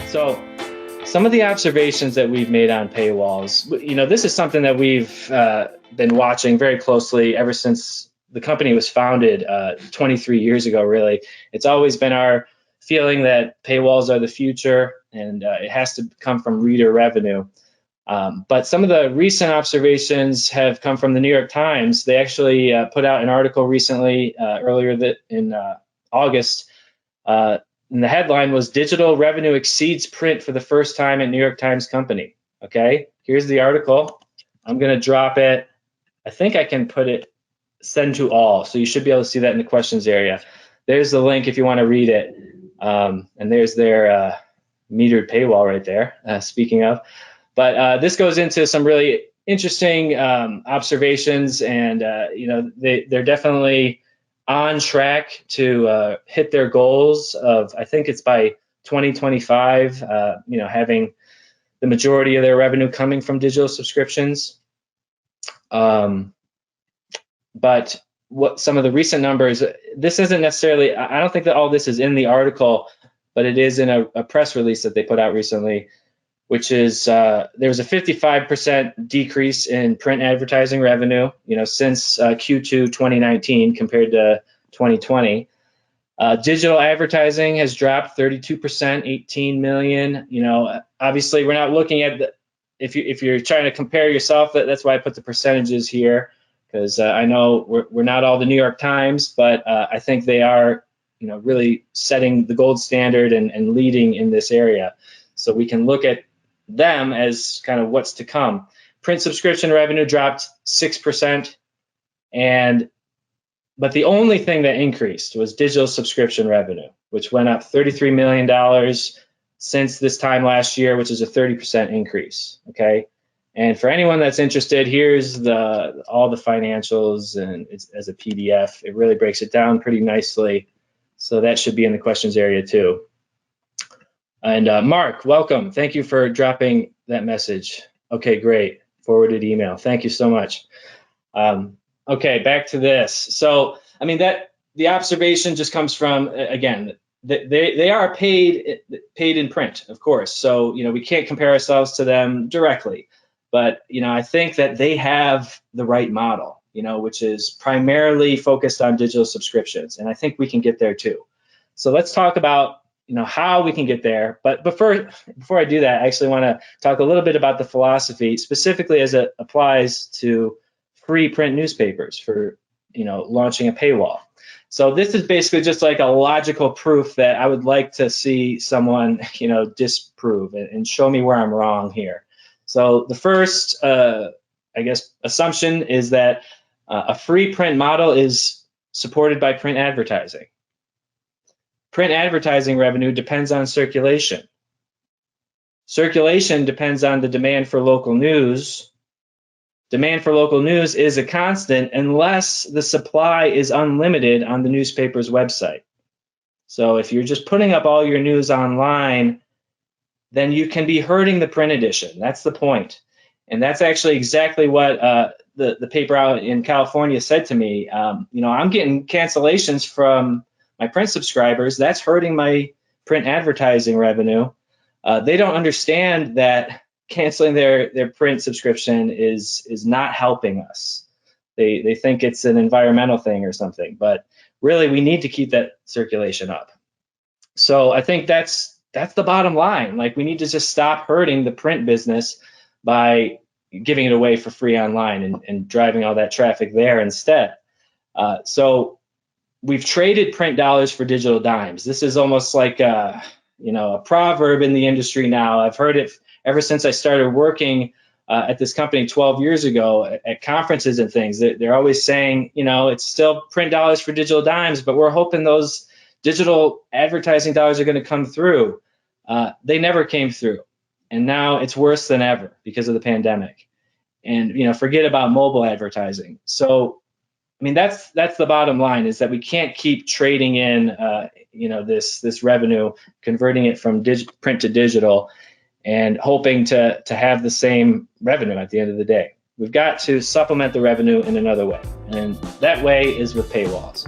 So some of the observations that we've made on paywalls, this is something that we've been watching very closely ever since the company was founded 23 years ago, really. It's always been our feeling that paywalls are the future, and it has to come from reader revenue. But some of the recent observations have come from the New York Times. They actually put out an article recently, earlier in August, and the headline was "Digital Revenue Exceeds Print for the First Time at New York Times Company." Okay, here's the article. I'm going to drop it. I think I can put it, send to all. So you should be able to see that in the questions area. There's the link if you want to read it. And there's their metered paywall right there, speaking of. But this goes into some really interesting observations, and they're definitely on track to hit their goals of, I think it's by 2025, having the majority of their revenue coming from digital subscriptions. But what some of the recent numbers, this isn't necessarily, I don't think that all this is in the article, but it is in a press release that they put out recently, which is there was a 55% decrease in print advertising revenue, since Q2 2019 compared to 2020. Digital advertising has dropped 32%, 18 million. Obviously we're not looking at if you're trying to compare yourself, that's why I put the percentages here, because I know we're not all the New York Times, but I think they are, really setting the gold standard and leading in this area. So we can look at them as kind of what's to come. Print subscription revenue dropped 6%, but the only thing that increased was digital subscription revenue, which went up $33 million since this time last year, which is a 30% increase. Okay, and for anyone that's interested, here's all the financials, and it's as a PDF. It really breaks it down pretty nicely, so that should be in the questions area too. And Mark, welcome. Thank you for dropping that message. Okay, great. Forwarded email. Thank you so much. Okay, back to this. So, the observation just comes from, again, they are paid in print, of course. So, we can't compare ourselves to them directly. But, I think that they have the right model, which is primarily focused on digital subscriptions. And I think we can get there too. So let's talk about how we can get there. But before I do that, I actually want to talk a little bit about the philosophy, specifically as it applies to free print newspapers for, launching a paywall. So this is basically just like a logical proof that I would like to see someone, disprove and show me where I'm wrong here. So the first, assumption is that a free print model is supported by print advertising. Print advertising revenue depends on circulation. Circulation depends on the demand for local news. Demand for local news is a constant unless the supply is unlimited on the newspaper's website. So if you're just putting up all your news online, then you can be hurting the print edition. That's the point. And that's actually exactly what the paper out in California said to me. I'm getting cancellations from my print subscribers. That's hurting my print advertising revenue. They don't understand that canceling their print subscription is not helping us. They think it's an environmental thing or something, but really we need to keep that circulation up. So I think that's the bottom line. Like, we need to just stop hurting the print business by giving it away for free online and driving all that traffic there instead. So we've traded print dollars for digital dimes. This is almost like a proverb in the industry now. I've heard it ever since I started working at this company 12 years ago at conferences and things. They're always saying, it's still print dollars for digital dimes, but we're hoping those digital advertising dollars are going to come through. They never came through. And now it's worse than ever because of the pandemic. And, forget about mobile advertising. So, that's the bottom line, is that we can't keep trading in, this revenue, converting it from print to digital, and hoping to have the same revenue at the end of the day. We've got to supplement the revenue in another way, and that way is with paywalls.